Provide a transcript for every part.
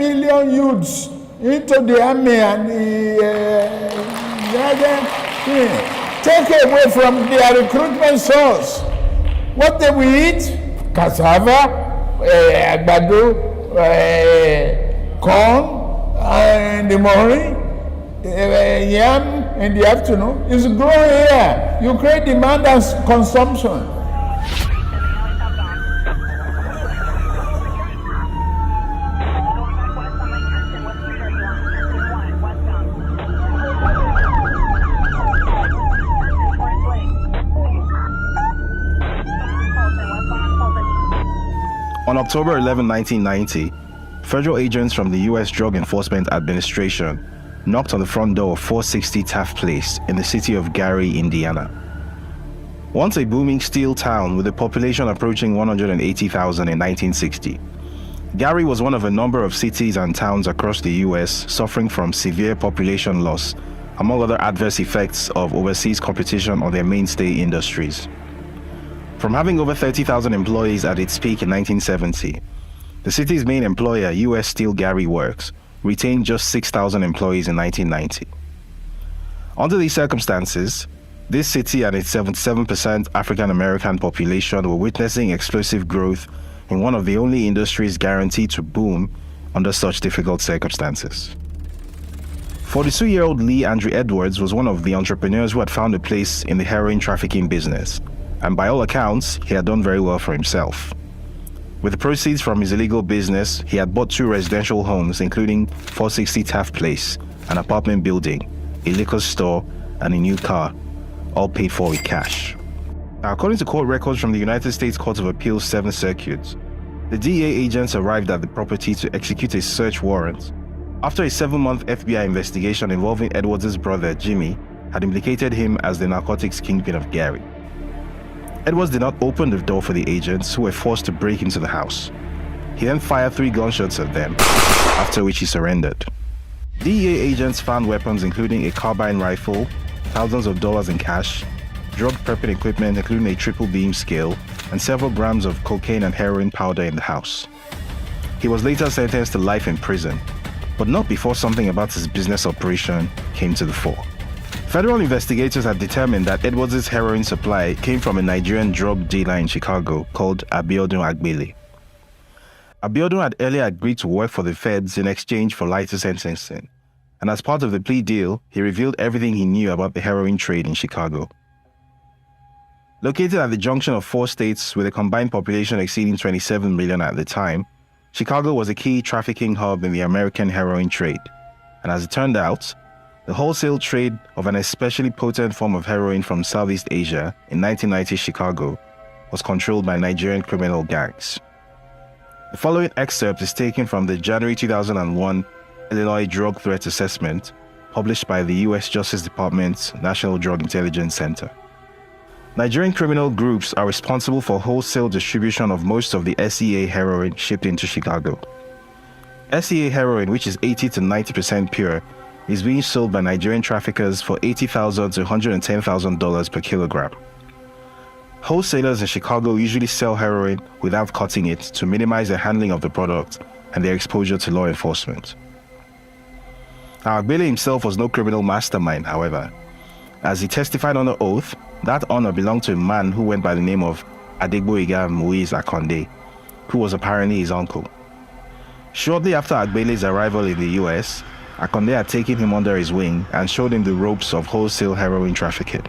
million youths into the army and take away from their recruitment source. What they will eat? Cassava, àgbàdo, corn in the morning, yam in the afternoon. It's growing here. You create demand and consumption. On October 11, 1990, federal agents from the U.S. Drug Enforcement Administration knocked on the front door of 460 Taft Place in the city of Gary, Indiana. Once a booming steel town with a population approaching 180,000 in 1960, Gary was one of a number of cities and towns across the U.S. suffering from severe population loss, among other adverse effects of overseas competition on their mainstay industries. From having over 30,000 employees at its peak in 1970, the city's main employer, U.S. Steel Gary Works, retained just 6,000 employees in 1990. Under these circumstances, this city and its 77% African-American population were witnessing explosive growth in one of the only industries guaranteed to boom under such difficult circumstances. 42-year-old Lee Andrew Edwards was one of the entrepreneurs who had found a place in the heroin trafficking business, and by all accounts, he had done very well for himself. With the proceeds from his illegal business, he had bought 2 residential homes, including 460 Taft Place, an apartment building, a liquor store, and a new car, all paid for with cash. Now, according to court records from the United States Court of Appeals 7th Circuit, the DEA agents arrived at the property to execute a search warrant after a 7-month FBI investigation involving Edwards' brother, Jimmy, had implicated him as the narcotics kingpin of Gary. Edwards did not open the door for the agents, who were forced to break into the house. He then fired 3 gunshots at them, after which he surrendered. DEA agents found weapons including a carbine rifle, thousands of dollars in cash, drug prepping equipment including a triple beam scale, and several grams of cocaine and heroin powder in the house. He was later sentenced to life in prison, but not before something about his business operation came to the fore. Federal investigators had determined that Edwards' heroin supply came from a Nigerian drug dealer in Chicago called Abiodun Agbele. Abiodun had earlier agreed to work for the feds in exchange for lighter sentencing, and as part of the plea deal, he revealed everything he knew about the heroin trade in Chicago. Located at the junction of 4 states with a combined population exceeding 27 million at the time, Chicago was a key trafficking hub in the American heroin trade, and as it turned out, the wholesale trade of an especially potent form of heroin from Southeast Asia in 1990 Chicago was controlled by Nigerian criminal gangs. The following excerpt is taken from the January 2001 Illinois Drug Threat Assessment published by the U.S. Justice Department's National Drug Intelligence Center. Nigerian criminal groups are responsible for wholesale distribution of most of the SEA heroin shipped into Chicago. SEA heroin, which is 80 to 90% pure, is being sold by Nigerian traffickers for $80,000 to $110,000 per kilogram. Wholesalers in Chicago usually sell heroin without cutting it to minimize the handling of the product and their exposure to law enforcement. Now, Agbele himself was no criminal mastermind, however. As he testified under oath, that honor belonged to a man who went by the name of Adegboyega Muiz Akonde, who was apparently his uncle. Shortly after Agbele's arrival in the US, Akonde had taken him under his wing and showed him the ropes of wholesale heroin trafficking.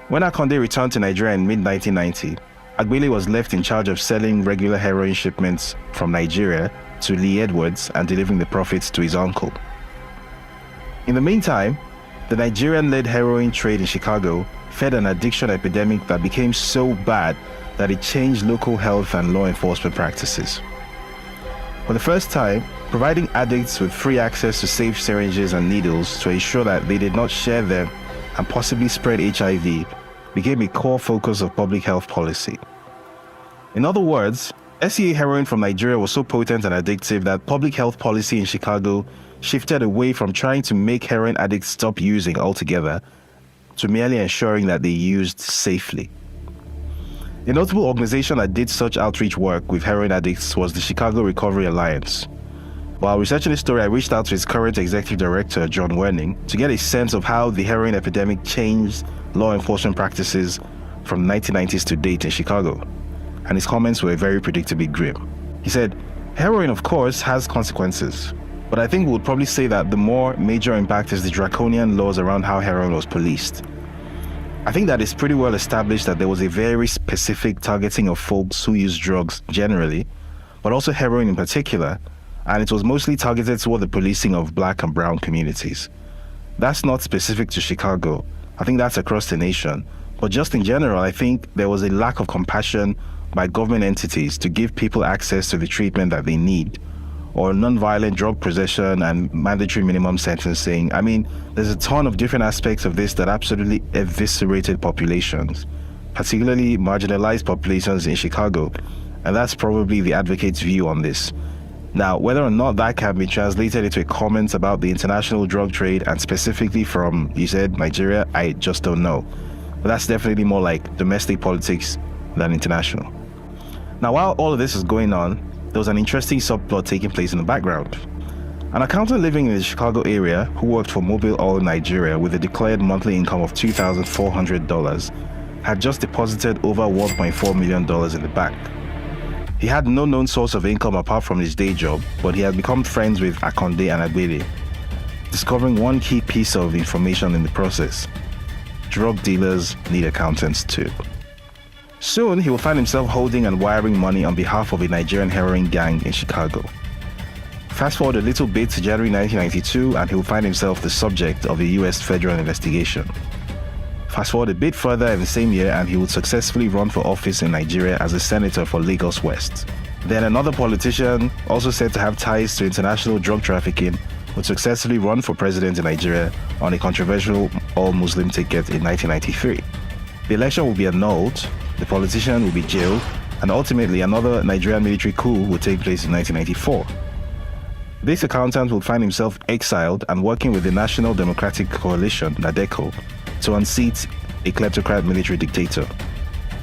When Akonde returned to Nigeria in mid-1990, Agbele was left in charge of selling regular heroin shipments from Nigeria to Lee Edwards and delivering the profits to his uncle. In the meantime, the Nigerian-led heroin trade in Chicago fed an addiction epidemic that became so bad that it changed local health and law enforcement practices. For the first time, providing addicts with free access to safe syringes and needles to ensure that they did not share them and possibly spread HIV became a core focus of public health policy. In other words, SEA heroin from Nigeria was so potent and addictive that public health policy in Chicago shifted away from trying to make heroin addicts stop using altogether to merely ensuring that they used safely. A notable organization that did such outreach work with heroin addicts was the Chicago Recovery Alliance, While researching this story, I reached out to his current executive director, John Werning, to get a sense of how the heroin epidemic changed law enforcement practices from the 1990s to date in Chicago. And his comments were very predictably grim. He said, "Heroin, of course, has consequences. But I think we would probably say that the more major impact is the draconian laws around how heroin was policed. I think that it's pretty well established that there was a very specific targeting of folks who use drugs generally, but also heroin in particular, and it was mostly targeted toward the policing of black and brown communities. That's not specific to Chicago. I think that's across the nation. But just in general, I think there was a lack of compassion by government entities to give people access to the treatment that they need, or non-violent drug possession and mandatory minimum sentencing. I mean, there's a ton of different aspects of this that absolutely eviscerated populations, particularly marginalized populations in Chicago, and that's probably the advocate's view on this. Now, whether or not that can be translated into a comment about the international drug trade, and specifically from, you said, Nigeria, I just don't know. But that's definitely more like domestic politics than international. Now, while all of this is going on, there was an interesting subplot taking place in the background. An accountant living in the Chicago area who worked for Mobil Oil Nigeria with a declared monthly income of $2,400 had just deposited over $1.4 million in the bank. He had no known source of income apart from his day job, but he had become friends with Akonde and Agbede, discovering one key piece of information in the process: drug dealers need accountants too. Soon, he will find himself holding and wiring money on behalf of a Nigerian heroin gang in Chicago. Fast forward a little bit to January 1992, and he will find himself the subject of a US federal investigation. Fast forward a bit further in the same year, and he would successfully run for office in Nigeria as a senator for Lagos West. Then another politician, also said to have ties to international drug trafficking, would successfully run for president in Nigeria on a controversial all-Muslim ticket in 1993. The election will be annulled, the politician will be jailed, and ultimately another Nigerian military coup would take place in 1994. This accountant would find himself exiled and working with the National Democratic Coalition, NADECO, to unseat a kleptocrat military dictator.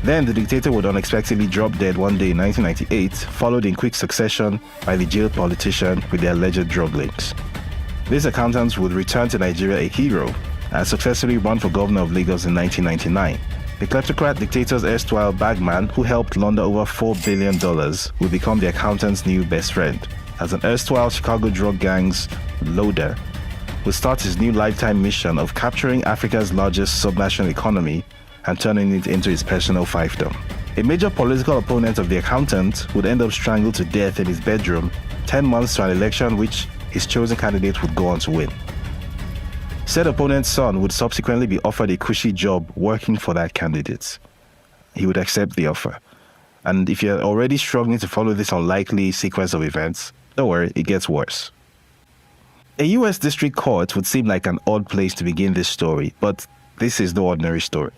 Then the dictator would unexpectedly drop dead one day in 1998, followed in quick succession by the jailed politician with the alleged drug links. This accountant would return to Nigeria a hero and successfully run for governor of Lagos in 1999. The kleptocrat dictator's erstwhile bagman, who helped launder over $4 billion, would become the accountant's new best friend, as an erstwhile Chicago drug gang's loader would start his new lifetime mission of capturing Africa's largest subnational economy and turning it into his personal fiefdom. A major political opponent of the accountant would end up strangled to death in his bedroom 10 months to an election which his chosen candidate would go on to win. Said opponent's son would subsequently be offered a cushy job working for that candidate. He would accept the offer. And if you're already struggling to follow this unlikely sequence of events, don't worry, it gets worse. A US district court would seem like an odd place to begin this story, but this is no ordinary story.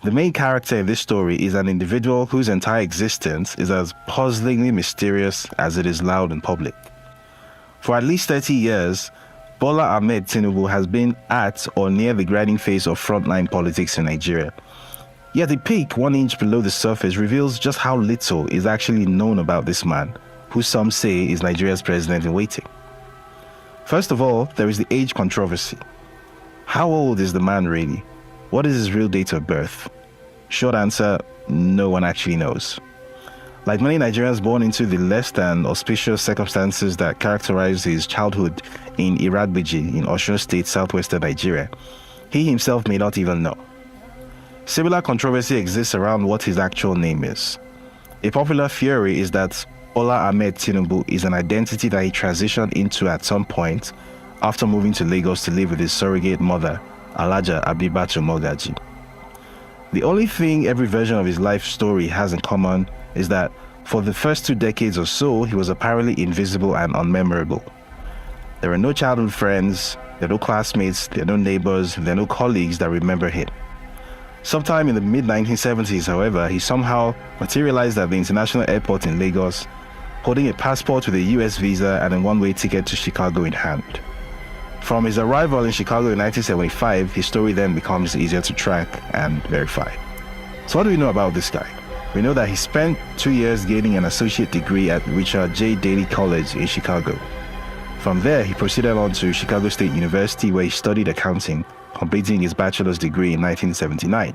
The main character in this story is an individual whose entire existence is as puzzlingly mysterious as it is loud and public. For at least 30 years, Bola Ahmed Tinubu has been at or near the grinding phase of frontline politics in Nigeria. Yet the peak 1 inch below the surface reveals just how little is actually known about this man, who some say is Nigeria's president-in-waiting. First of all, there is the age controversy. How old is the man really? What is his real date of birth? Short answer, no one actually knows. Like many Nigerians born into the less than auspicious circumstances that characterized his childhood in Iragbiji in Osun State, southwestern Nigeria, he himself may not even know. Similar controversy exists around what his actual name is. A popular theory is that Bola Ahmed Tinubu is an identity that he transitioned into at some point after moving to Lagos to live with his surrogate mother, Alhaja Abibatu Mogaji. The only thing every version of his life story has in common is that for the first 2 decades or so, he was apparently invisible and unmemorable. There are no childhood friends, there are no classmates, there are no neighbors, there are no colleagues that remember him. Sometime in the mid-1970s, however, he somehow materialized at the international airport in Lagos, holding a passport with a US visa and a one-way ticket to Chicago in hand. From his arrival in Chicago in 1975, his story then becomes easier to track and verify. So what do we know about this guy? We know that he spent 2 years gaining an associate degree at Richard J. Daley College in Chicago. From there, he proceeded on to Chicago State University, where he studied accounting, completing his bachelor's degree in 1979.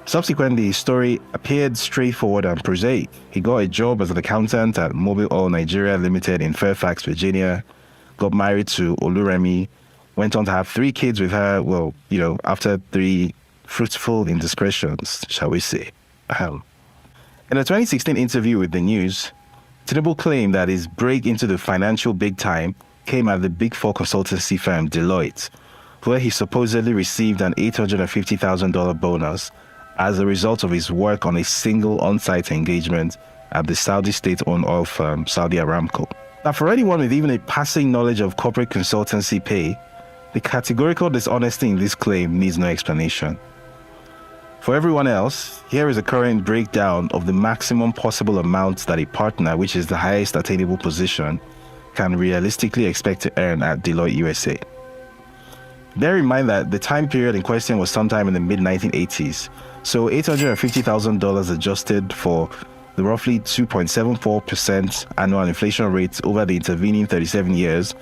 Subsequently, his story appeared straightforward and prosaic. He got a job as an accountant at Mobil Oil Nigeria Limited in Fairfax, Virginia, got married to Oluremi, went on to have 3 kids with her, after 3 fruitful indiscretions, shall we say. In a 2016 interview with The News, Tinubu claimed that his break into the financial big time came at the Big Four consultancy firm Deloitte, where he supposedly received an $850,000 bonus as a result of his work on a single on-site engagement at the Saudi state-owned oil firm Saudi Aramco. Now, for anyone with even a passing knowledge of corporate consultancy pay, the categorical dishonesty in this claim needs no explanation. For everyone else, here is a current breakdown of the maximum possible amount that a partner, which is the highest attainable position, can realistically expect to earn at Deloitte USA. Bear in mind that the time period in question was sometime in the mid-1980s, so $850,000 adjusted for the roughly 2.74% annual inflation rate over the intervening 37 years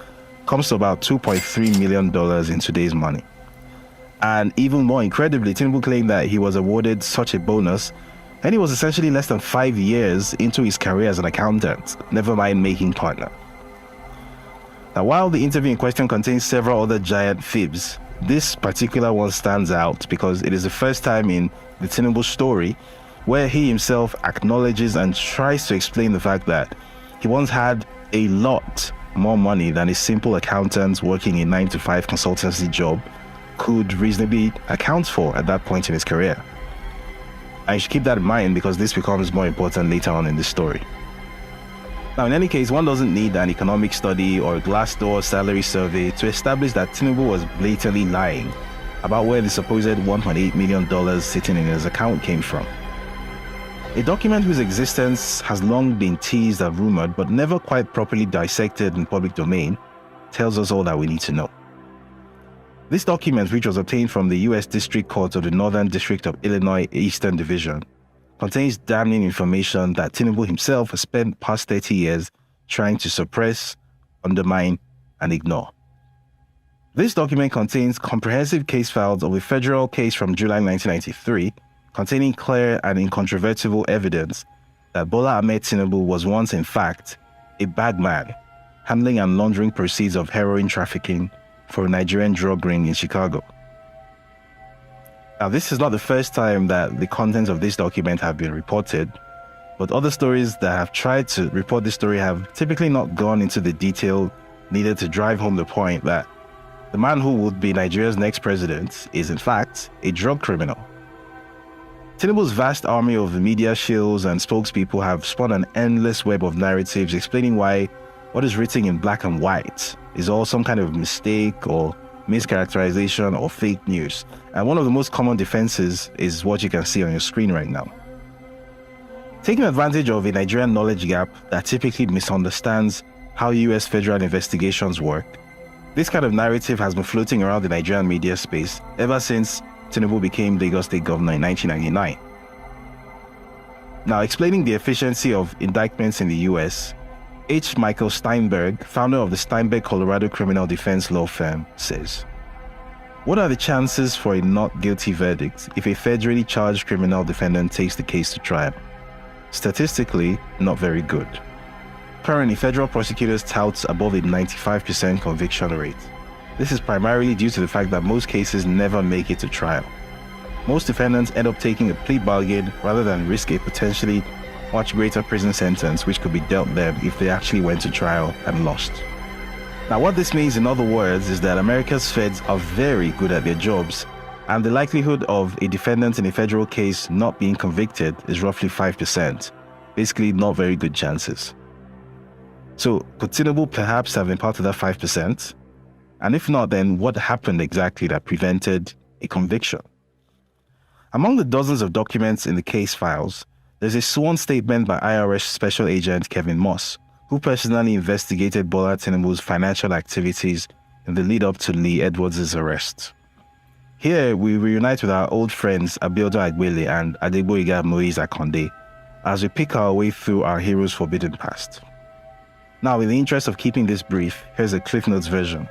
comes to about $2.3 million in today's money. And even more incredibly, Tinubu claimed that he was awarded such a bonus and he was essentially less than 5 years into his career as an accountant, never mind making partner. Now, while the interview in question contains several other giant fibs, this particular one stands out because it is the first time in the Tinubu story where he himself acknowledges and tries to explain the fact that he once had a lot more money than a simple accountant working a 9-to-5 consultancy job could reasonably account for at that point in his career. And you should keep that in mind because this becomes more important later on in the story. Now, in any case, one doesn't need an economic study or a Glassdoor salary survey to establish that Tinubu was blatantly lying about where the supposed $1.8 million sitting in his account came from. A document whose existence has long been teased and rumored but never quite properly dissected in public domain tells us all that we need to know. This document, which was obtained from the U.S. District Court of the Northern District of Illinois Eastern Division, contains damning information that Tinubu himself has spent the past 30 years trying to suppress, undermine, and ignore. This document contains comprehensive case files of a federal case from July 1993, containing clear and incontrovertible evidence that Bola Ahmed Tinubu was once, in fact, a bagman, handling and laundering proceeds of heroin trafficking for a Nigerian drug ring in Chicago. Now, this is not the first time that the contents of this document have been reported, but other stories that have tried to report this story have typically not gone into the detail needed to drive home the point that the man who would be Nigeria's next president is, in fact, a drug criminal. Tinubu's vast army of media shills and spokespeople have spun an endless web of narratives explaining why what is written in black and white is all some kind of mistake or mischaracterization or fake news. And one of the most common defenses is what you can see on your screen right now. Taking advantage of a Nigerian knowledge gap that typically misunderstands how US federal investigations work, this kind of narrative has been floating around the Nigerian media space ever since Tinubu became Lagos State Governor in 1999. Now, explaining the efficiency of indictments in the US, H. Michael Steinberg, founder of the Steinberg Colorado criminal defense law firm, says, "What are the chances for a not guilty verdict if a federally charged criminal defendant takes the case to trial? Statistically, not very good. Currently, federal prosecutors tout above a 95% conviction rate. This is primarily due to the fact that most cases never make it to trial. Most defendants end up taking a plea bargain rather than risk a potentially much greater prison sentence which could be dealt them if they actually went to trial and lost." Now, what this means, in other words, is that America's feds are very good at their jobs, and the likelihood of a defendant in a federal case not being convicted is roughly 5%. Basically, not very good chances. So, could Tinubu perhaps have been part of that 5%? And if not, then what happened exactly that prevented a conviction? Among the dozens of documents in the case files, there's a sworn statement by IRS Special Agent Kevin Moss, who personally investigated Bola Tinubu's financial activities in the lead-up to Lee Edwards' arrest. Here, we reunite with our old friends Abiodun Agbele and Adegboyega Moise Akonde as we pick our way through our heroes' forbidden past. Now, in the interest of keeping this brief, here's a Cliff Notes version.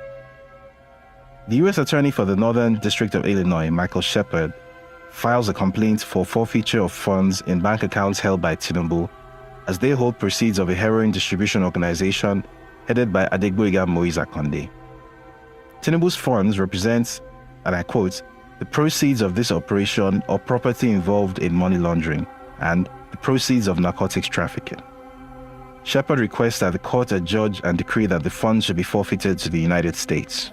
The U.S. Attorney for the Northern District of Illinois, Michael Shepard, files a complaint for forfeiture of funds in bank accounts held by Tinubu as they hold proceeds of a heroin distribution organization headed by Adegboyega Moise Akonde. Tinubu's funds represent, and I quote, the proceeds of this operation or property involved in money laundering and the proceeds of narcotics trafficking. Shepard requests that the court adjudge and decree that the funds should be forfeited to the United States.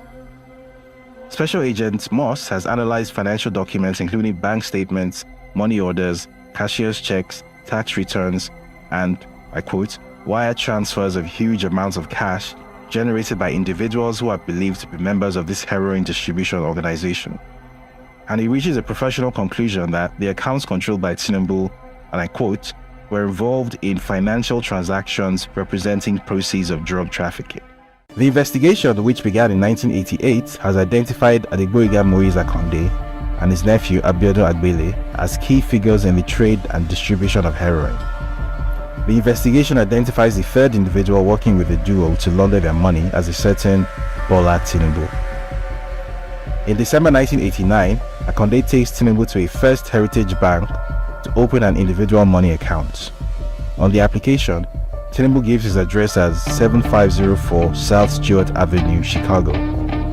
Special Agent Moss has analyzed financial documents including bank statements, money orders, cashier's checks, tax returns, and, I quote, wire transfers of huge amounts of cash generated by individuals who are believed to be members of this heroin distribution organization. And he reaches a professional conclusion that the accounts controlled by Tinubu, and I quote, were involved in financial transactions representing proceeds of drug trafficking. The investigation, which began in 1988, has identified Adegboyega Moise Akonde and his nephew Abiodun Agbele as key figures in the trade and distribution of heroin. The investigation identifies the third individual working with the duo to launder their money as a certain Bola Tinubu. In December 1989, Akonde takes Tinubu to a First Heritage Bank to open an individual money account. On the application, Tinubu gives his address as 7504 South Stewart Avenue, Chicago,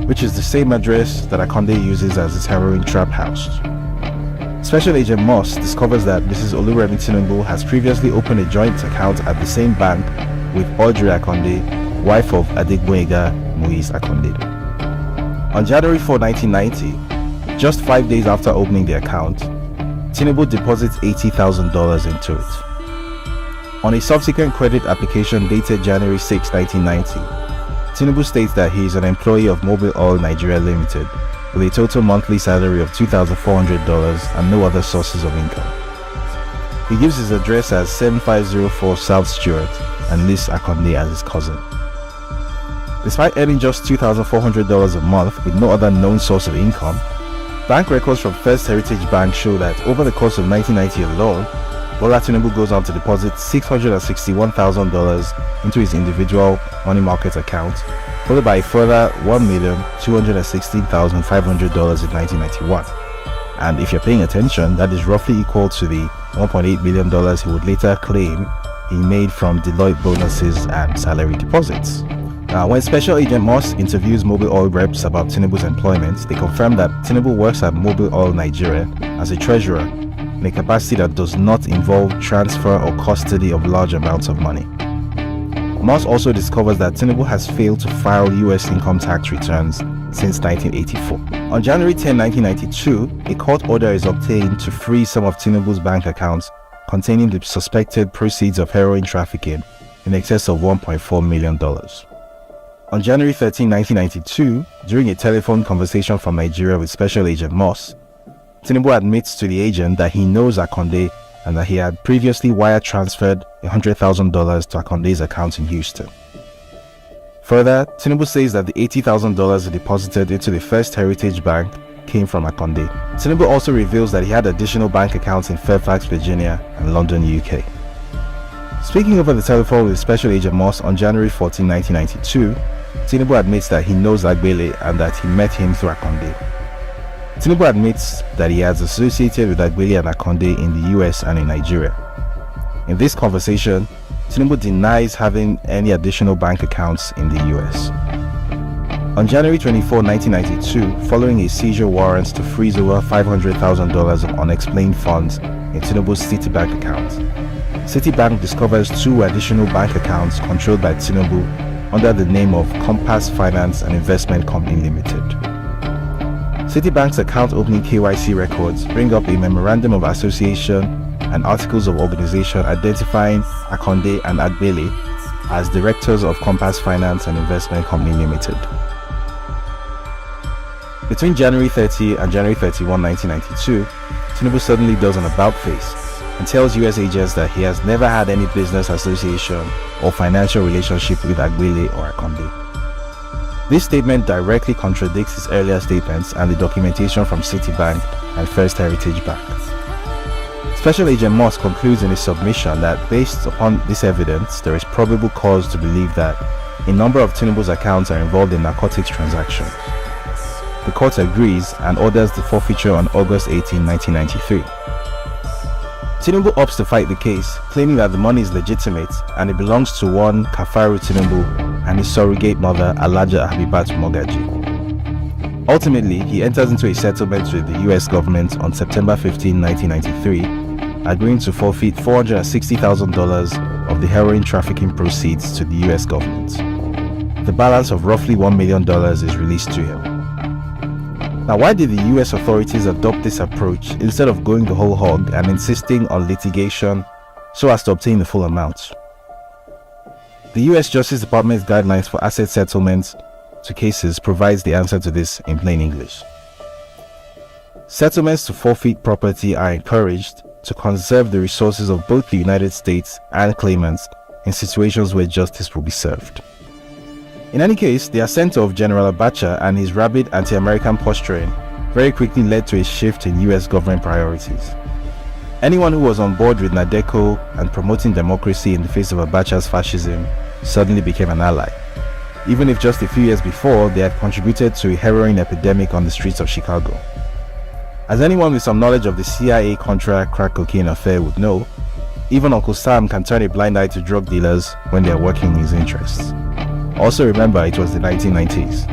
which is the same address that Akonde uses as his heroin trap house. Special Agent Moss discovers that Mrs. Oluremi Tinubu has previously opened a joint account at the same bank with Audrey Akonde, wife of Adegboyega Moise Akonde. On January 4, 1990, just 5 days after opening the account, Tinubu deposits $80,000 into it. On a subsequent credit application dated January 6, 1990, Tinubu states that he is an employee of Mobil Oil Nigeria Limited with a total monthly salary of $2,400 and no other sources of income. He gives his address as 7504 South Stewart and lists Akonde as his cousin. Despite earning just $2,400 a month with no other known source of income, bank records from First Heritage Bank show that over the course of 1990 alone, Bola Tinubu goes on to deposit $661,000 into his individual money market account, followed by a further $1,216,500 in 1991. And if you're paying attention, that is roughly equal to the $1.8 million he would later claim he made from Deloitte bonuses and salary deposits. Now, when Special Agent Moss interviews Mobil Oil reps about Tinubu's employment, they confirm that Tinubu works at Mobil Oil Nigeria as a treasurer in a capacity that does not involve transfer or custody of large amounts of money. Moss also discovers that Tinubu has failed to file U.S. income tax returns since 1984. On January 10, 1992, a court order is obtained to freeze some of Tinubu's bank accounts containing the suspected proceeds of heroin trafficking in excess of $1.4 million. On January 13, 1992, during a telephone conversation from Nigeria with Special Agent Moss, Tinubu admits to the agent that he knows Akonde and that he had previously wire transferred $100,000 to Akonde's account in Houston. Further, Tinubu says that the $80,000 he deposited into the First Heritage Bank came from Akonde. Tinubu also reveals that he had additional bank accounts in Fairfax, Virginia and London, UK. Speaking over the telephone with Special Agent Moss on January 14, 1992, Tinubu admits that he knows Agbele and that he met him through Akonde. Tinubu admits that he has associated with Agbele and Akonde in the US and in Nigeria. In this conversation, Tinubu denies having any additional bank accounts in the US. On January 24, 1992, following a seizure warrant to freeze over $500,000 of unexplained funds in Tinubu's Citibank account, Citibank discovers two additional bank accounts controlled by Tinubu under the name of Compass Finance and Investment Company Limited. Citibank's account opening KYC records bring up a memorandum of association and articles of organization identifying Akonde and Agbele as directors of Compass Finance and Investment Company Limited. Between January 30 and January 31, 1992, Tinubu suddenly does an about-face and tells US agents that he has never had any business association or financial relationship with Agbele or Akonde. This statement directly contradicts his earlier statements and the documentation from Citibank and First Heritage Bank. Special Agent Moss concludes in his submission that based upon this evidence, there is probable cause to believe that a number of Tinubu's accounts are involved in narcotics transactions. The court agrees and orders the forfeiture on August 18, 1993. Tinubu opts to fight the case, claiming that the money is legitimate and it belongs to one Kafaru Tinubu and his surrogate mother Alhaja Habibat Mogaji. Ultimately, he enters into a settlement with the US government on September 15, 1993, agreeing to forfeit $460,000 of the heroin trafficking proceeds to the US government. The balance of roughly $1 million is released to him. Now, why did the US authorities adopt this approach instead of going the whole hog and insisting on litigation so as to obtain the full amount? The US Justice Department's guidelines for asset settlements to cases provides the answer to this in plain English. Settlements to forfeit property are encouraged to conserve the resources of both the United States and claimants in situations where justice will be served. In any case, the ascent of General Abacha and his rabid anti-American posturing very quickly led to a shift in US government priorities. Anyone who was on board with Nadeco and promoting democracy in the face of Abacha's fascism suddenly became an ally, even if just a few years before they had contributed to a heroin epidemic on the streets of Chicago. As anyone with some knowledge of the CIA-Contra crack cocaine affair would know, even Uncle Sam can turn a blind eye to drug dealers when they are working in his interests. Also remember, it was the 1990s.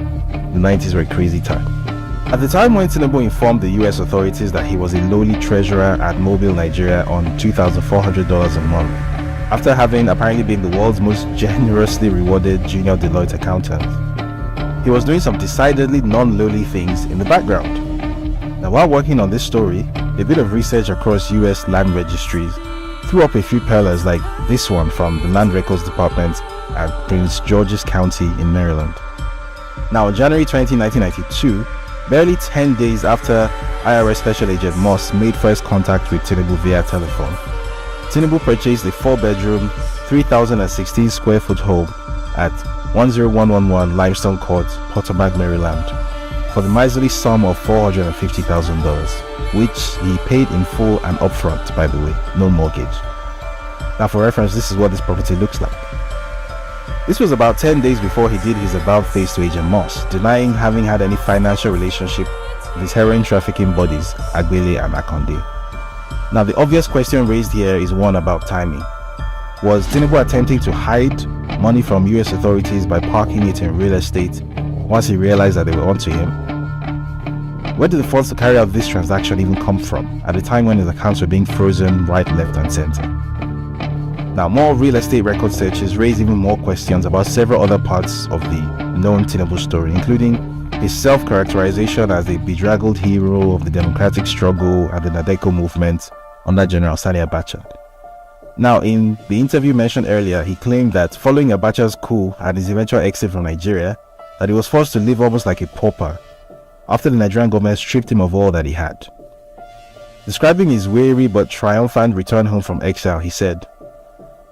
The 90s were a crazy time. At the time when Tinubu informed the US authorities that he was a lowly treasurer at Mobile, Nigeria on $2,400 a month, after having apparently been the world's most generously rewarded junior Deloitte accountant, he was doing some decidedly non-lowly things in the background. Now, while working on this story, a bit of research across US land registries threw up a few pearlers like this one from the Land Records Department at Prince George's County in Maryland. Now, on January 20, 1992, barely 10 days after IRS Special Agent Moss made first contact with Tinubu via telephone, Tinubu purchased a 4-bedroom, 3,016 square foot home at 10111 Limestone Court, Potomac, Maryland, for the miserly sum of $450,000, which he paid in full and upfront, by the way, no mortgage. Now, for reference, this is what this property looks like. This was about 10 days before he did his about-face to Agent Moss, denying having had any financial relationship with his heroin trafficking buddies, Agbele and Akonde. Now, the obvious question raised here is one about timing. Was Tinubu attempting to hide money from US authorities by parking it in real estate once he realized that they were onto him? Where did the funds to carry out this transaction even come from at a time when his accounts were being frozen right, left and center? Now, more real estate record searches raise even more questions about several other parts of the known Tinubu story, including his self-characterization as a bedraggled hero of the democratic struggle and the Nadeco movement under General Sani Abacha. Now, in the interview mentioned earlier, he claimed that following Abacha's coup and his eventual exit from Nigeria, that he was forced to live almost like a pauper after the Nigerian government stripped him of all that he had. Describing his weary but triumphant return home from exile, he said,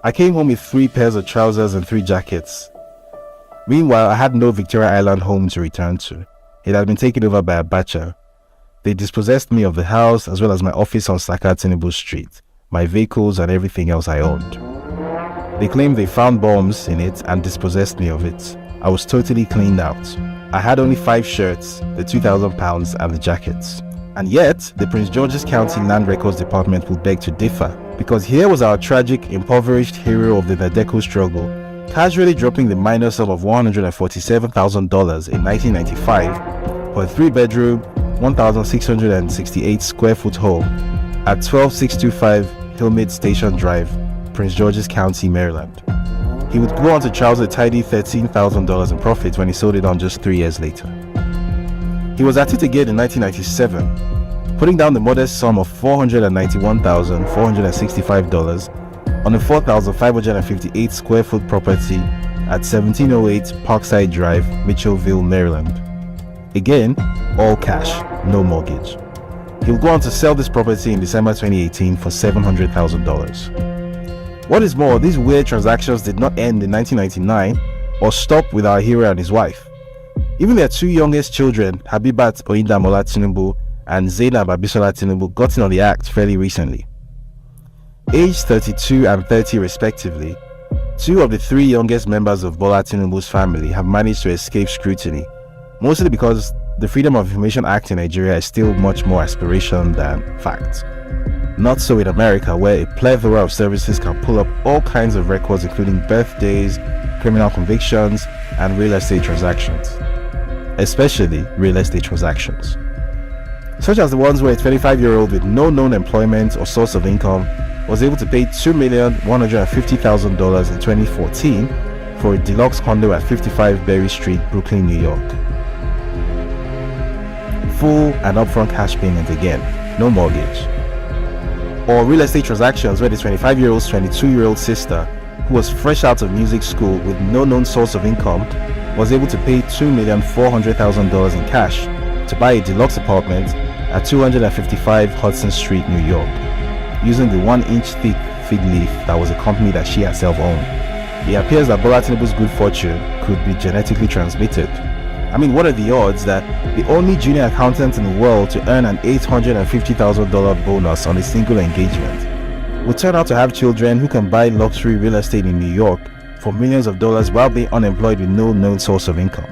"I came home with 3 pairs of trousers and 3 jackets. Meanwhile, I had no Victoria Island home to return to. It had been taken over by Abacha. They dispossessed me of the house as well as my office on Saka Tinubu Street, my vehicles and everything else I owned. They claimed they found bombs in it and dispossessed me of it. I was totally cleaned out. I had only 5 shirts, the £2,000 and the jackets." And yet, the Prince George's County Land Records Department will beg to differ, because here was our tragic, impoverished hero of the Nadeco struggle, casually dropping the minor sum of $147,000 in 1995 for a 3-bedroom, 1,668 square foot home at 12625 Hillmead Station Drive, Prince George's County, Maryland. He would go on to trouser a tidy $13,000 in profit when he sold it on just 3 years later. He was at it again in 1997, putting down the modest sum of $491,465 on a 4,558 square foot property at 1708 Parkside Drive, Mitchellville, Maryland. Again, all cash, no mortgage. He'll go on to sell this property in December 2018 for $700,000. What is more, these weird transactions did not end in 1999 or stop with our hero and his wife. Even their two youngest children, Habibat Oyindamola Tinubu and Zainab Abisola Tinubu, got in on the act fairly recently. Aged 32 and 30 respectively, two of the three youngest members of Bola Tinubu's family have managed to escape scrutiny, mostly because the Freedom of Information Act in Nigeria is still much more aspiration than fact. Not so in America, where a plethora of services can pull up all kinds of records including birthdays, criminal convictions, and real estate transactions. Especially real estate transactions. Such as the ones where a 25-year-old with no known employment or source of income was able to pay $2,150,000 in 2014 for a deluxe condo at 55 Berry Street, Brooklyn, New York. Full and upfront cash payment again, no mortgage. Or real estate transactions where the 25-year-old's 22-year-old sister, who was fresh out of music school with no known source of income, was able to pay $2,400,000 in cash to buy a deluxe apartment at 255 Hudson Street, New York, using the 1-inch thick fig leaf that was a company that she herself owned. It appears that Bola Tinubu's good fortune could be genetically transmitted. I mean, what are the odds that the only junior accountant in the world to earn an $850,000 bonus on a single engagement would turn out to have children who can buy luxury real estate in New York for millions of dollars while being unemployed with no known source of income?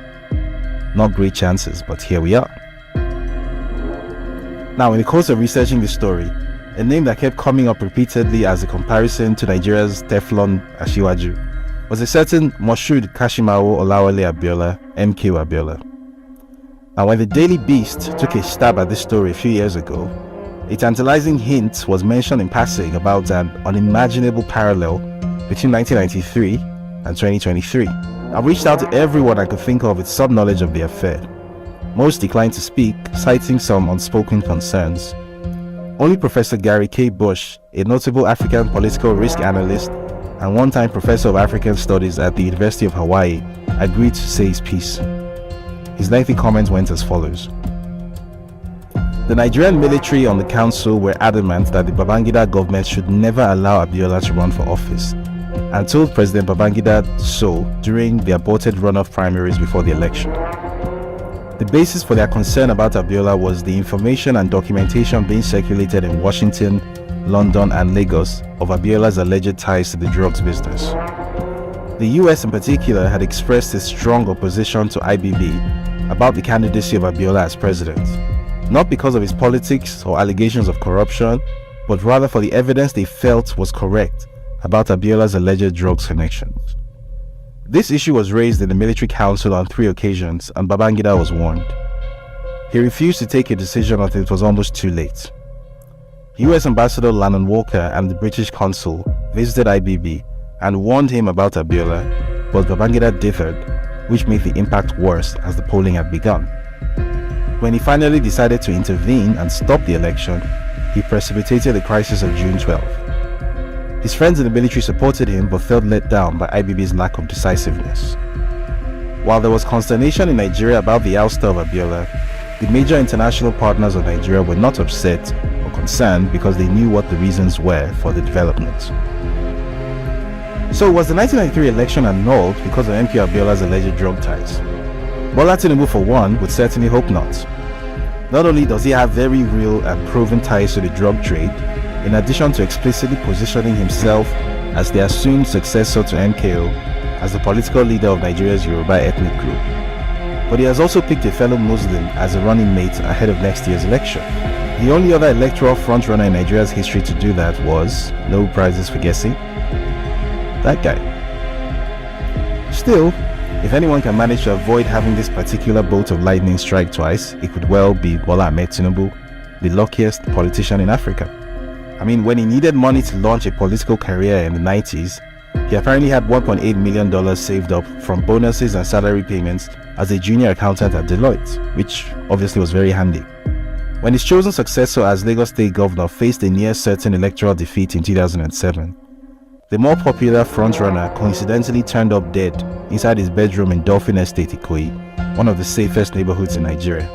Not great chances, but here we are. Now, in the course of researching this story, a name that kept coming up repeatedly as a comparison to Nigeria's Teflon Ashiwaju was a certain Moshood Kashimawo Olawale Abiola, MK Abiola. Now, when the Daily Beast took a stab at this story a few years ago, a tantalizing hint was mentioned in passing about an unimaginable parallel between 1993 and 2023. I reached out to everyone I could think of with some knowledge of the affair. Most declined to speak, citing some unspoken concerns. Only Professor Gary K. Bush, a notable African political risk analyst and one-time professor of African studies at the University of Hawaii, agreed to say his piece. His lengthy comments went as follows. The Nigerian military on the council were adamant that the Babangida government should never allow Abiola to run for office, and told President Babangida so during the aborted runoff primaries before the election. The basis for their concern about Abiola was the information and documentation being circulated in Washington, London, and Lagos of Abiola's alleged ties to the drugs business. The US in particular had expressed a strong opposition to IBB about the candidacy of Abiola as president, not because of his politics or allegations of corruption, but rather for the evidence they felt was correct about Abiola's alleged drugs connections. This issue was raised in the military council on 3 occasions, and Babangida was warned. He refused to take a decision until it was almost too late. US Ambassador Lannon Walker and the British consul visited IBB and warned him about Abiola, but Babangida differed, which made the impact worse as the polling had begun. When he finally decided to intervene and stop the election, he precipitated the crisis of June 12. His friends in the military supported him but felt let down by IBB's lack of decisiveness. While there was consternation in Nigeria about the ouster of Abiola, the major international partners of Nigeria were not upset or concerned because they knew what the reasons were for the development. So was the 1993 election annulled because of MK Abiola's alleged drug ties? Bola Tinubu, for one, would certainly hope not. Not only does he have very real and proven ties to the drug trade, in addition to explicitly positioning himself as the assumed successor to MKO as the political leader of Nigeria's Yoruba ethnic group, but he has also picked a fellow Muslim as a running mate ahead of next year's election. The only other electoral frontrunner in Nigeria's history to do that was, no prizes for guessing, that guy. Still, if anyone can manage to avoid having this particular bolt of lightning strike twice, it could well be Bola Ahmed Tinubu, the luckiest politician in Africa. I mean, when he needed money to launch a political career in the 90s, he apparently had $1.8 million saved up from bonuses and salary payments as a junior accountant at Deloitte, which obviously was very handy. When his chosen successor as Lagos State Governor faced a near-certain electoral defeat in 2007, the more popular frontrunner coincidentally turned up dead inside his bedroom in Dolphin Estate, Ikoyi, one of the safest neighborhoods in Nigeria.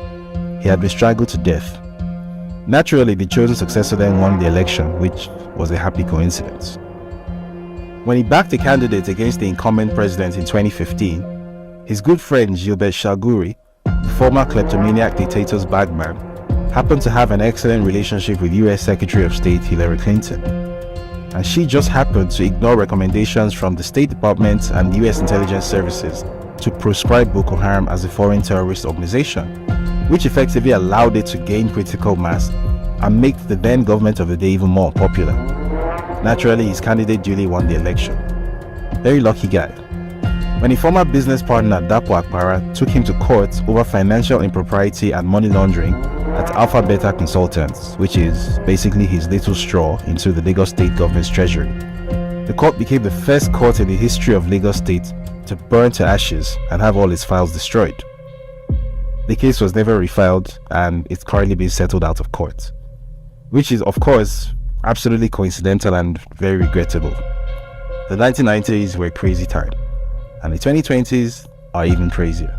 He had been strangled to death. Naturally, the chosen successor then won the election, which was a happy coincidence. When he backed a candidate against the incumbent president in 2015, His good friend Gilbert Chaguri, the former kleptomaniac dictator's bagman, happened to have an excellent relationship with US Secretary of State Hillary Clinton. And she just happened to ignore recommendations from the State Department and US intelligence services to proscribe Boko Haram as a foreign terrorist organization, which effectively allowed it to gain critical mass and make the then government of the day even more popular. Naturally, his candidate duly won the election. Very lucky guy. When a former business partner, Dapo Akpara, took him to court over financial impropriety and money laundering at Alpha Beta Consultants, which is basically his little straw into the Lagos State government's treasury, the court became the first court in the history of Lagos State to burn to ashes and have all its files destroyed. The case was never refiled and it's currently being settled out of court, which is, of course, absolutely coincidental and very regrettable. The 1990s were a crazy time, and the 2020s are even crazier.